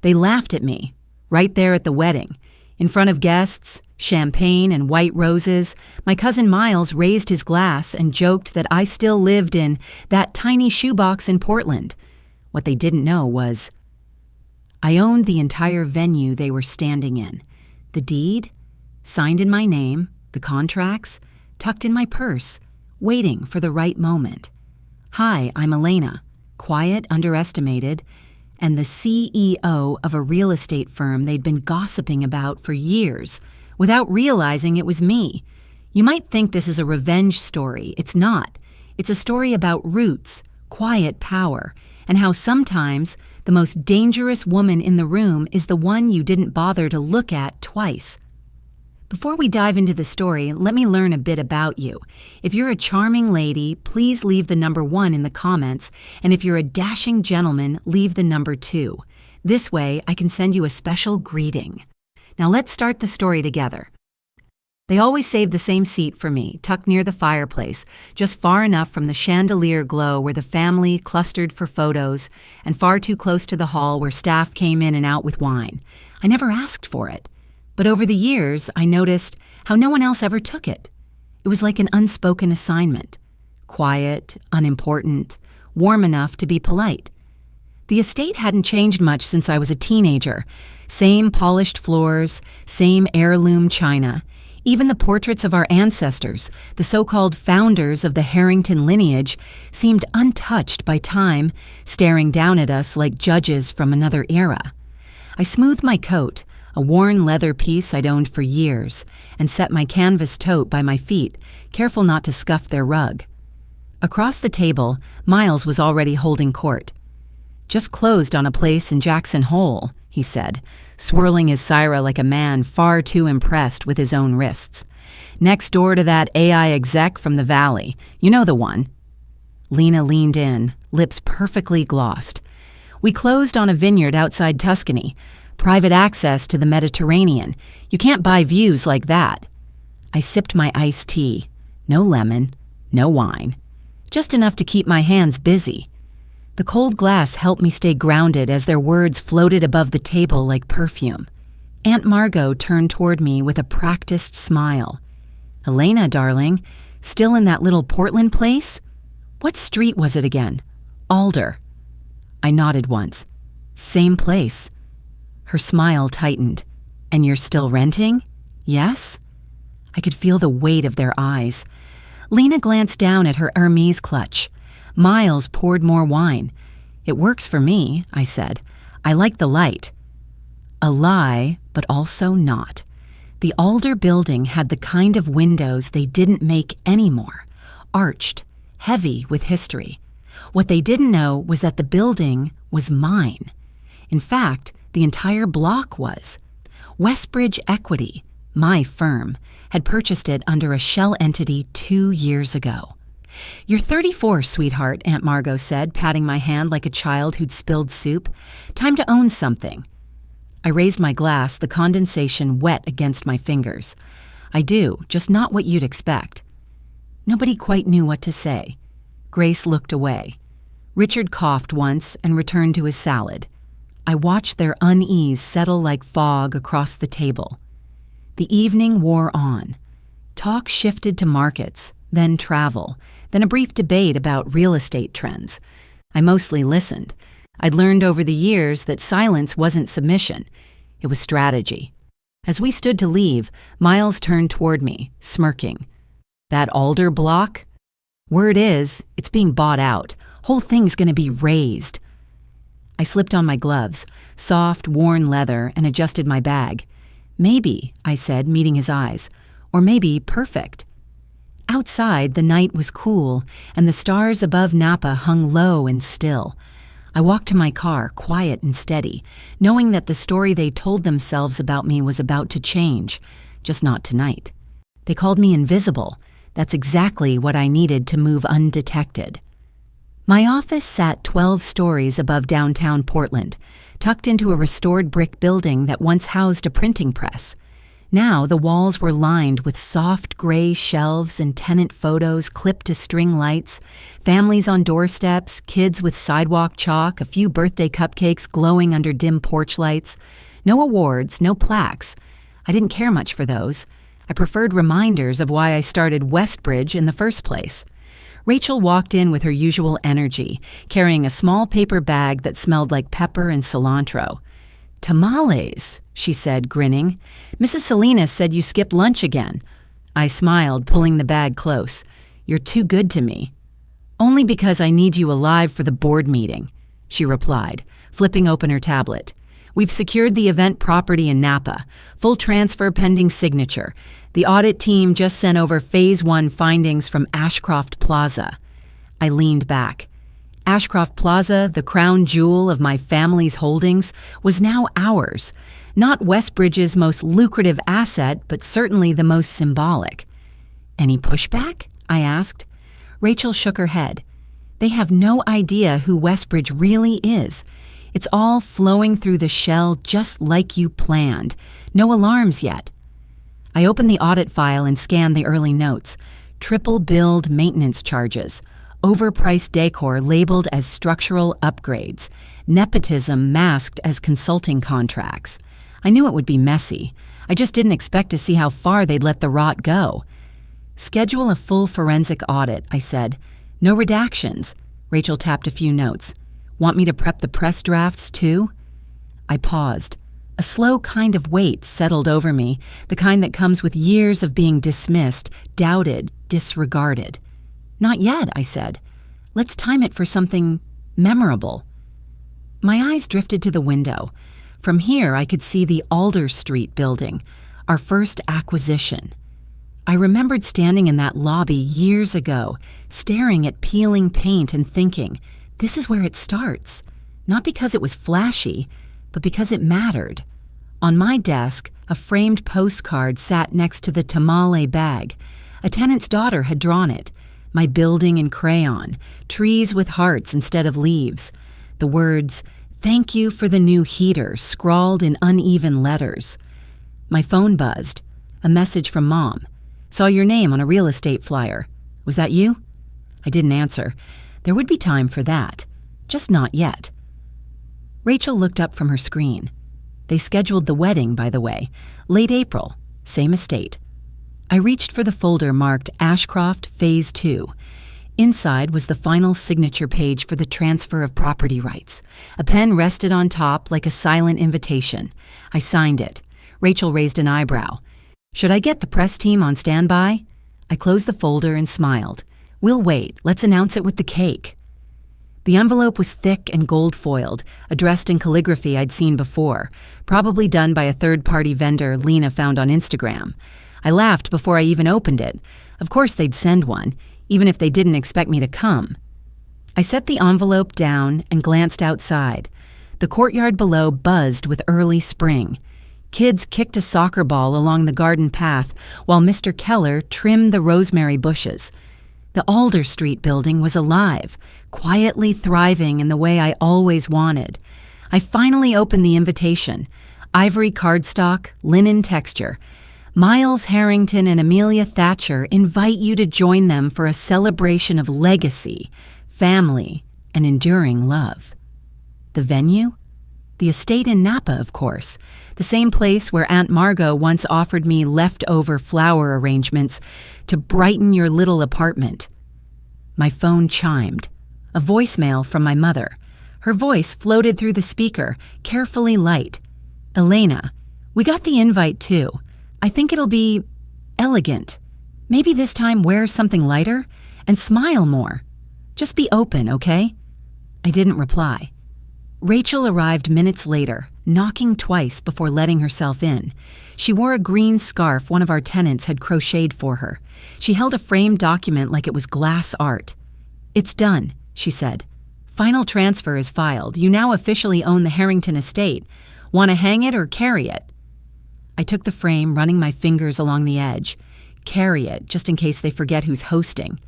They laughed at me, right there at the wedding. In front of guests, champagne and white roses, my cousin Miles raised his glass and joked that I still lived in that tiny shoebox in Portland. What they didn't know was I owned the entire venue they were standing in. The deed, signed in my name, the contracts, tucked in my purse, waiting for the right moment. Hi, I'm Elena, quiet, underestimated, and the CEO of a real estate firm they'd been gossiping about for years, without realizing it was me. You might think this is a revenge story. It's not. It's a story about roots, quiet power, and how sometimes the most dangerous woman in the room is the one you didn't bother to look at twice. Before we dive into the story, let me learn a bit about you. If you're a charming lady, please leave the number 1 in the comments, and if you're a dashing gentleman, leave the number 2. This way, I can send you a special greeting. Now let's start the story together. They always saved the same seat for me, tucked near the fireplace, just far enough from the chandelier glow where the family clustered for photos, and far too close to the hall where staff came in and out with wine. I never asked for it. But over the years, I noticed how no one else ever took it. It was like an unspoken assignment. Quiet, unimportant, warm enough to be polite. The estate hadn't changed much since I was a teenager. Same polished floors, same heirloom china. Even the portraits of our ancestors, the so-called founders of the Harrington lineage, seemed untouched by time, staring down at us like judges from another era. I smoothed my coat, a worn leather piece I'd owned for years, and set my canvas tote by my feet, careful not to scuff their rug. Across the table, Miles was already holding court. "Just closed on a place in Jackson Hole," he said, swirling his Syrah like a man far too impressed with his own wrists. "Next door to that AI exec from the Valley. You know the one." Lena leaned in, lips perfectly glossed. "We closed on a vineyard outside Tuscany. Private access to the Mediterranean. You can't buy views like that." I sipped my iced tea. No lemon, no wine. Just enough to keep my hands busy. The cold glass helped me stay grounded as their words floated above the table like perfume. Aunt Margot turned toward me with a practiced smile. "Elena, darling, still in that little Portland place? What street was it again?" "Alder." I nodded once. "Same place." Her smile tightened. "And you're still renting?" "Yes?" I could feel the weight of their eyes. Lena glanced down at her Hermes clutch. Miles poured more wine. "It works for me," I said. "I like the light." A lie, but also not. The Alder building had the kind of windows they didn't make anymore. Arched, heavy with history. What they didn't know was that the building was mine. In fact, the entire block was. Westbridge Equity, my firm, had purchased it under a shell entity 2 years ago. "You're 34, sweetheart," Aunt Margot said, patting my hand like a child who'd spilled soup. "Time to own something." I raised my glass, the condensation wet against my fingers. "I do, just not what you'd expect." Nobody quite knew what to say. Grace looked away. Richard coughed once and returned to his salad. I watched their unease settle like fog across the table. The evening wore on. Talk shifted to markets, then travel, then a brief debate about real estate trends. I mostly listened. I'd learned over the years that silence wasn't submission. It was strategy. As we stood to leave, Miles turned toward me, smirking. "That Alder block? Word is, it's being bought out. Whole thing's gonna be razed." I slipped on my gloves, soft, worn leather, and adjusted my bag. "Maybe," I said, meeting his eyes. "Or maybe perfect." Outside, the night was cool, and the stars above Napa hung low and still. I walked to my car, quiet and steady, knowing that the story they told themselves about me was about to change, just not tonight. They called me invisible. That's exactly what I needed to move undetected. My office sat 12 stories above downtown Portland, tucked into a restored brick building that once housed a printing press. Now the walls were lined with soft gray shelves and tenant photos clipped to string lights, families on doorsteps, kids with sidewalk chalk, a few birthday cupcakes glowing under dim porch lights. No awards, no plaques. I didn't care much for those. I preferred reminders of why I started Westbridge in the first place. Rachel walked in with her usual energy, carrying a small paper bag that smelled like pepper and cilantro. "Tamales," she said, grinning. "Mrs. Salinas said you skipped lunch again." I smiled, pulling the bag close. "You're too good to me." "Only because I need you alive for the board meeting," she replied, flipping open her tablet. "We've secured the event property in Napa. Full transfer pending signature. The audit team just sent over Phase 1 findings from Ashcroft Plaza." I leaned back. Ashcroft Plaza, the crown jewel of my family's holdings, was now ours. Not Westbridge's most lucrative asset, but certainly the most symbolic. "Any pushback?" I asked. Rachel shook her head. "They have no idea who Westbridge really is. It's all flowing through the shell just like you planned. No alarms yet." I opened the audit file and scanned the early notes. Triple billed maintenance charges. Overpriced decor labeled as structural upgrades. Nepotism masked as consulting contracts. I knew it would be messy. I just didn't expect to see how far they'd let the rot go. "Schedule a full forensic audit," I said. "No redactions." Rachel tapped a few notes. "Want me to prep the press drafts, too?" I paused. A slow kind of weight settled over me, the kind that comes with years of being dismissed, doubted, disregarded. "Not yet," I said. "Let's time it for something memorable." My eyes drifted to the window. From here, I could see the Alder Street building, our first acquisition. I remembered standing in that lobby years ago, staring at peeling paint and thinking, this is where it starts. Not because it was flashy, but because it mattered. On my desk, a framed postcard sat next to the tamale bag. A tenant's daughter had drawn it. My building in crayon, trees with hearts instead of leaves. The words, "Thank you for the new heater," scrawled in uneven letters. My phone buzzed. A message from Mom. "Saw your name on a real estate flyer. Was that you?" I didn't answer. There would be time for that. Just not yet. Rachel looked up from her screen. They scheduled the wedding, by the way. Late April. Same estate. I reached for the folder marked Ashcroft Phase 2. Inside was the final signature page for the transfer of property rights. A pen rested on top like a silent invitation. I signed it. Rachel raised an eyebrow. "Should I get the press team on standby?" I closed the folder and smiled. "We'll wait. Let's announce it with the cake." The envelope was thick and gold-foiled, addressed in calligraphy I'd seen before, probably done by a third-party vendor Lena found on Instagram. I laughed before I even opened it. Of course they'd send one, even if they didn't expect me to come. I set the envelope down and glanced outside. The courtyard below buzzed with early spring. Kids kicked a soccer ball along the garden path while Mr. Keller trimmed the rosemary bushes. The Alder Street building was alive, quietly thriving in the way I always wanted. I finally opened the invitation. Ivory cardstock, linen texture. Miles Harrington and Amelia Thatcher invite you to join them for a celebration of legacy, family, and enduring love. The venue? The estate in Napa, of course. The same place where Aunt Margot once offered me leftover flower arrangements to brighten your little apartment. My phone chimed. A voicemail from my mother. Her voice floated through the speaker, carefully light. "Elena, we got the invite too. I think it'll be elegant. Maybe this time wear something lighter and smile more. Just be open, okay?" I didn't reply. Rachel arrived minutes later, knocking twice before letting herself in. She wore a green scarf one of our tenants had crocheted for her. She held a framed document like it was glass art. "It's done," she said. "Final transfer is filed. You now officially own the Harrington estate. Want to hang it or carry it?" I took the frame, running my fingers along the edge. Carry it, just in case they forget who's hosting.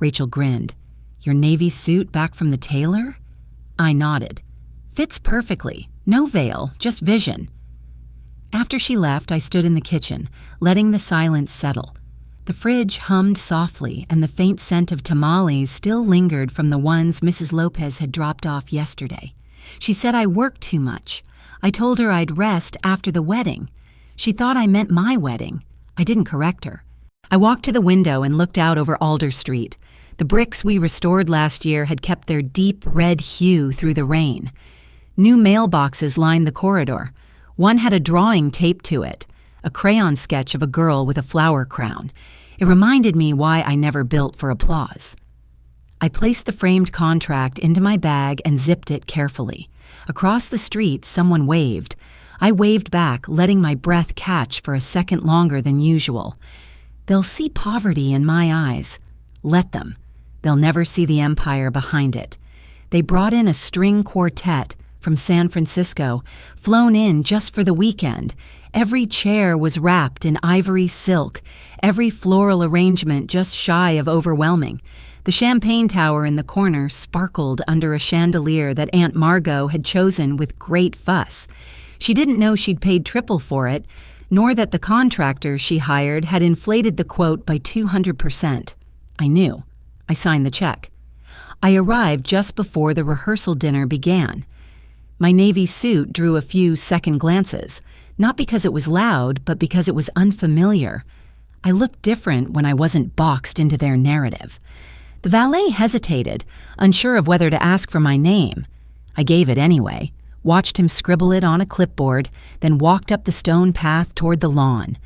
Rachel grinned. "Your navy suit back from the tailor?" I nodded. "Fits perfectly. No veil, just vision." After she left, I stood in the kitchen, letting the silence settle. The fridge hummed softly, and the faint scent of tamales still lingered from the ones Mrs. Lopez had dropped off yesterday. She said I worked too much. I told her I'd rest after the wedding. She thought I meant my wedding. I didn't correct her. I walked to the window and looked out over Alder Street. The bricks we restored last year had kept their deep red hue through the rain. New mailboxes lined the corridor. One had a drawing taped to it, a crayon sketch of a girl with a flower crown. It reminded me why I never built for applause. I placed the framed contract into my bag and zipped it carefully. Across the street, someone waved. I waved back, letting my breath catch for a second longer than usual. They'll see poverty in my eyes. Let them. They'll never see the empire behind it. They brought in a string quartet from San Francisco, flown in just for the weekend. Every chair was wrapped in ivory silk, every floral arrangement just shy of overwhelming. The champagne tower in the corner sparkled under a chandelier that Aunt Margot had chosen with great fuss. She didn't know she'd paid triple for it, nor that the contractor she hired had inflated the quote by 200%. I knew. I signed the check. I arrived just before the rehearsal dinner began. My navy suit drew a few second glances, not because it was loud, but because it was unfamiliar. I looked different when I wasn't boxed into their narrative. The valet hesitated, unsure of whether to ask for my name. I gave it anyway, watched him scribble it on a clipboard, then walked up the stone path toward the lawn.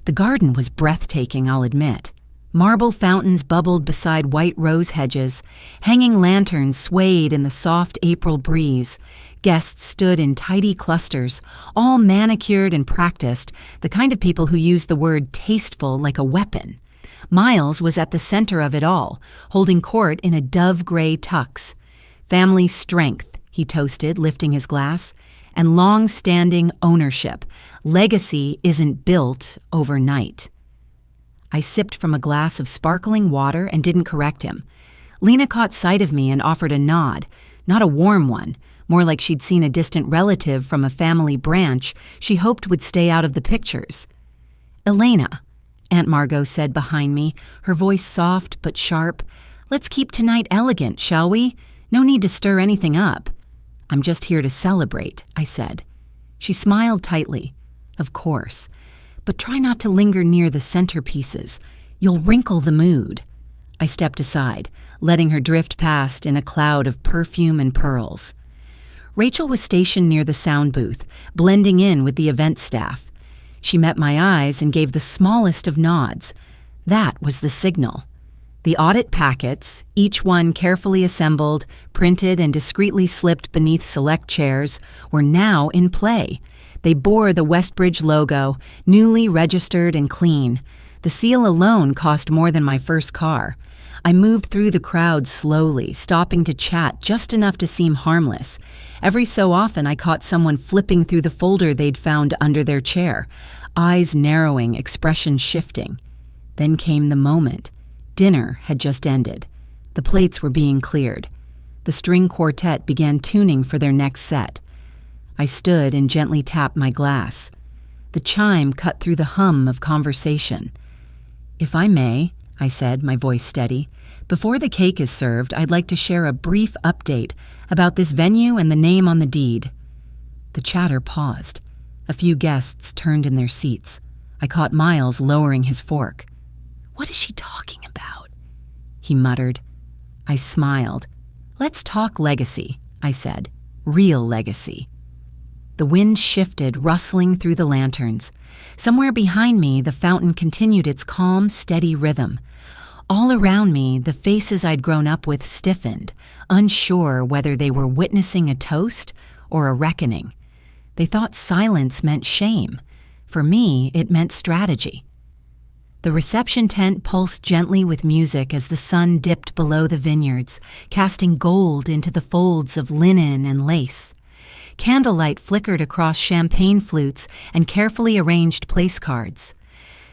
The garden was breathtaking, I'll admit. Marble fountains bubbled beside white rose hedges. Hanging lanterns swayed in the soft April breeze. Guests stood in tidy clusters, all manicured and practiced, the kind of people who use the word tasteful like a weapon. Miles was at the center of it all, holding court in a dove-gray tux. Family strength, he toasted, lifting his glass, and long-standing ownership. Legacy isn't built overnight. I sipped from a glass of sparkling water and didn't correct him. Lena caught sight of me and offered a nod, not a warm one, more like she'd seen a distant relative from a family branch she hoped would stay out of the pictures. "Elena," Aunt Margot said behind me, her voice soft but sharp, "let's keep tonight elegant, shall we? No need to stir anything up." "I'm just here to celebrate," I said. She smiled tightly. "Of course. But try not to linger near the centerpieces. You'll wrinkle the mood." I stepped aside, letting her drift past in a cloud of perfume and pearls. Rachel was stationed near the sound booth, blending in with the event staff. She met my eyes and gave the smallest of nods. That was the signal. The audit packets, each one carefully assembled, printed, and discreetly slipped beneath select chairs, were now in play. They bore the Westbridge logo, newly registered and clean. The seal alone cost more than my first car. I moved through the crowd slowly, stopping to chat just enough to seem harmless. Every so often I caught someone flipping through the folder they'd found under their chair, eyes narrowing, expression shifting. Then came the moment. Dinner had just ended. The plates were being cleared. The string quartet began tuning for their next set. I stood and gently tapped my glass. The chime cut through the hum of conversation. "If I may," I said, my voice steady, "before the cake is served, I'd like to share a brief update about this venue and the name on the deed." The chatter paused. A few guests turned in their seats. I caught Miles lowering his fork. "What is she talking about?" he muttered. I smiled. "Let's talk legacy," I said. "Real legacy." The wind shifted, rustling through the lanterns. Somewhere behind me, the fountain continued its calm, steady rhythm. All around me, the faces I'd grown up with stiffened, unsure whether they were witnessing a toast or a reckoning. They thought silence meant shame. For me, it meant strategy. The reception tent pulsed gently with music as the sun dipped below the vineyards, casting gold into the folds of linen and lace. Candlelight flickered across champagne flutes and carefully arranged place cards.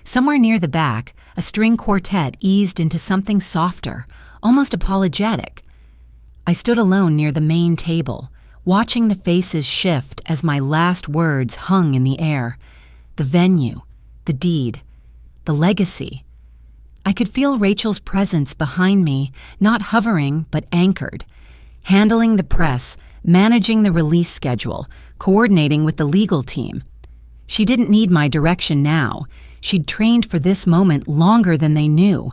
Somewhere near the back, a string quartet eased into something softer, almost apologetic. I stood alone near the main table, watching the faces shift as my last words hung in the air. the venue, the deed, the legacy. I could feel Rachel's presence behind me, not hovering but anchored, handling the press, managing the release schedule, coordinating with the legal team. She didn't need my direction now. She'd trained for this moment longer than they knew.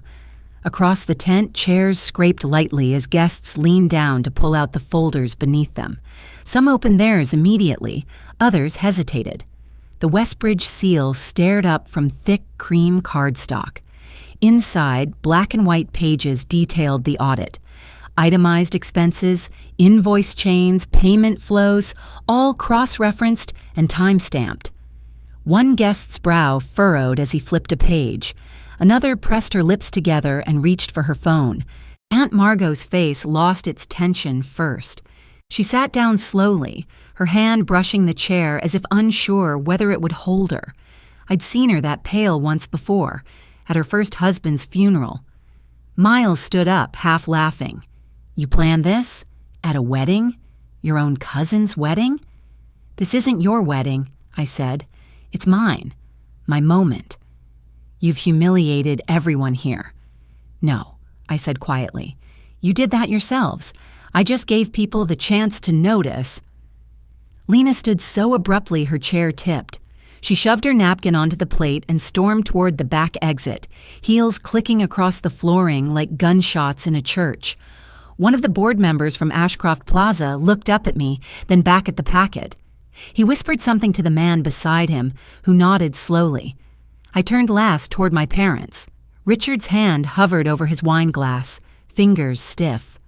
Across the tent, chairs scraped lightly as guests leaned down to pull out the folders beneath them. Some opened theirs immediately, others hesitated. The Westbridge seal stared up from thick cream cardstock. Inside, black and white pages detailed the audit. Itemized expenses, invoice chains, payment flows, all cross-referenced and time-stamped. One guest's brow furrowed as he flipped a page. Another pressed her lips together and reached for her phone. Aunt Margot's face lost its tension first. She sat down slowly, her hand brushing the chair as if unsure whether it would hold her. I'd seen her that pale once before, at her first husband's funeral. Miles stood up, half laughing. "You planned this? At a wedding? Your own cousin's wedding?" "This isn't your wedding," I said. "It's mine. My moment. You've humiliated everyone here." "No," I said quietly. "You did that yourselves. I just gave people the chance to notice." Lena stood so abruptly her chair tipped. She shoved her napkin onto the plate and stormed toward the back exit, heels clicking across the flooring like gunshots in a church. One of the board members from Ashcroft Plaza looked up at me, then back at the packet. He whispered something to the man beside him, who nodded slowly. I turned last toward my parents. Richard's hand hovered over his wine glass, fingers stiff.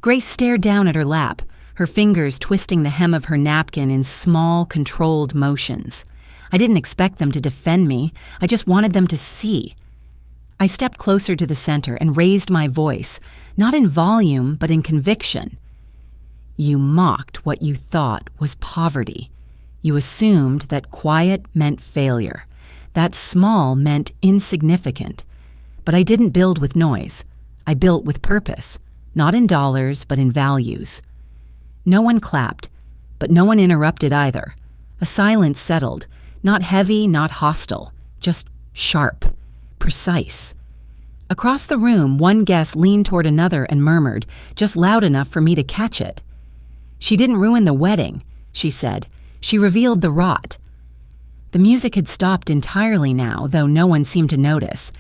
Grace stared down at her lap, her fingers twisting the hem of her napkin in small, controlled motions. I didn't expect them to defend me. I just wanted them to see. I stepped closer to the center and raised my voice, not in volume, but in conviction. You mocked what you thought was poverty. You assumed that quiet meant failure, that small meant insignificant. But I didn't build with noise. I built with purpose, not in dollars, but in values. No one clapped, but no one interrupted either. A silence settled, not heavy, not hostile, just sharp, precise. Across the room, one guest leaned toward another and murmured, just loud enough for me to catch it. "She didn't ruin the wedding," she said. "She revealed the rot." The music had stopped entirely now, though no one seemed to notice.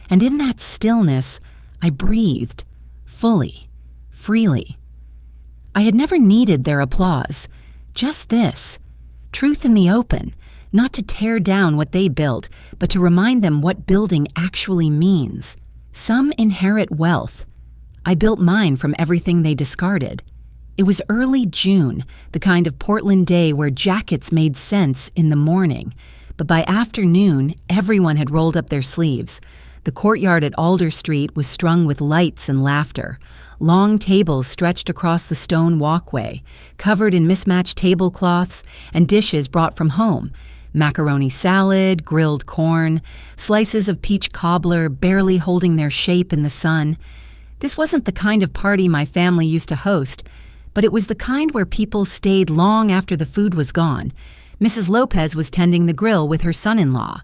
And in that stillness, I breathed, fully, freely. I had never needed their applause. Just this. Truth in the open. Not to tear down what they built, but to remind them what building actually means. Some inherit wealth. I built mine from everything they discarded. It was early June, the kind of Portland day where jackets made sense in the morning. But by afternoon, everyone had rolled up their sleeves. The courtyard at Alder Street was strung with lights and laughter. Long tables stretched across the stone walkway, covered in mismatched tablecloths and dishes brought from home. Macaroni salad, grilled corn, slices of peach cobbler barely holding their shape in the sun. This wasn't the kind of party my family used to host, but it was the kind where people stayed long after the food was gone. Mrs. Lopez was tending the grill with her son-in-law.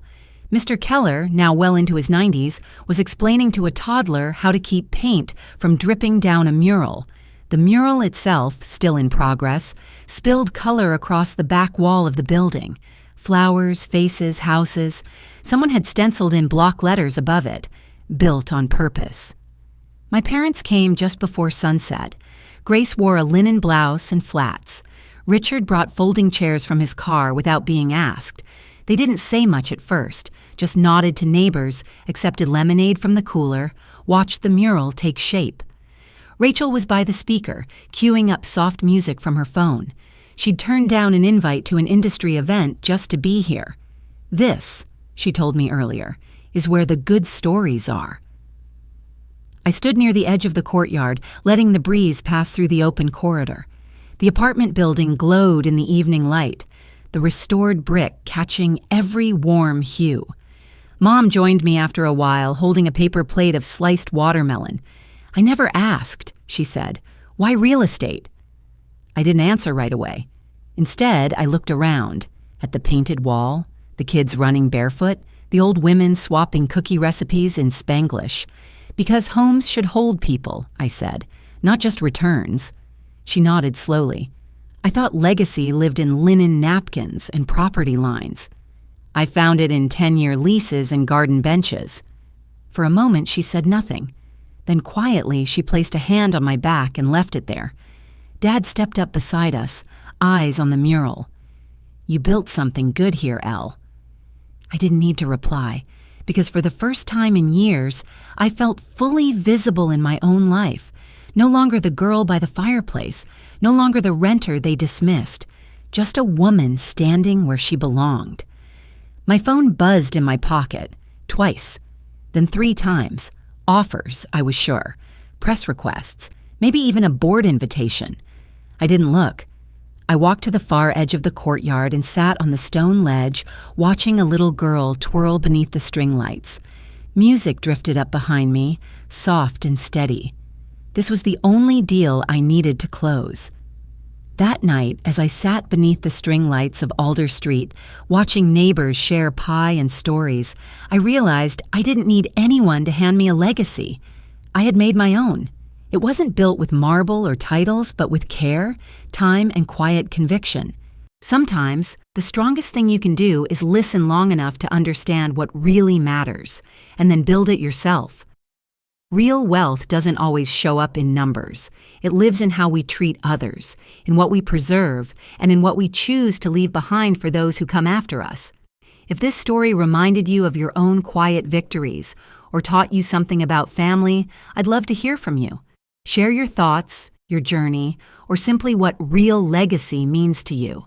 Mr. Keller, now well into his 90s, was explaining to a toddler how to keep paint from dripping down a mural. The mural itself, still in progress, spilled color across the back wall of the building. Flowers, faces, houses. Someone had stenciled in block letters above it, "Built on purpose." My parents came just before sunset. Grace wore a linen blouse and flats. Richard brought folding chairs from his car without being asked. They didn't say much at first, just nodded to neighbors, accepted lemonade from the cooler, watched the mural take shape. Rachel was by the speaker, queuing up soft music from her phone. She'd turned down an invite to an industry event just to be here. "This," she told me earlier, "is where the good stories are." I stood near the edge of the courtyard, letting the breeze pass through the open corridor. The apartment building glowed in the evening light, the restored brick catching every warm hue. Mom joined me after a while, holding a paper plate of sliced watermelon. "I never asked," she said. "Why real estate?" I didn't answer right away. Instead, I looked around, at the painted wall, The kids running barefoot, the old women swapping cookie recipes in Spanglish. Because homes should hold people, I said, not just returns. She nodded slowly. I thought legacy lived in linen napkins and property lines. I found it in 10-year leases and garden benches. For a moment, she said nothing. Then quietly, she placed a hand on my back and left it there. Dad stepped up beside us, eyes on the mural. You built something good here, Elle. I didn't need to reply, because for the first time in years, I felt fully visible in my own life. No longer the girl by the fireplace, no longer the renter they dismissed, just a woman standing where she belonged. My phone buzzed in my pocket, twice, then 3 times. Offers, I was sure. Press requests, maybe even a board invitation. I didn't look. I walked to the far edge of the courtyard and sat on the stone ledge, watching a little girl twirl beneath the string lights. Music drifted up behind me, soft and steady. This was the only deal I needed to close. That night, as I sat beneath the string lights of Alder Street, watching neighbors share pie and stories, I realized I didn't need anyone to hand me a legacy. I had made my own. It wasn't built with marble or titles, but with care, time, and quiet conviction. Sometimes, the strongest thing you can do is listen long enough to understand what really matters, and then build it yourself. Real wealth doesn't always show up in numbers. It lives in how we treat others, in what we preserve, and in what we choose to leave behind for those who come after us. If this story reminded you of your own quiet victories, or taught you something about family, I'd love to hear from you. Share your thoughts, your journey, or simply what real legacy means to you.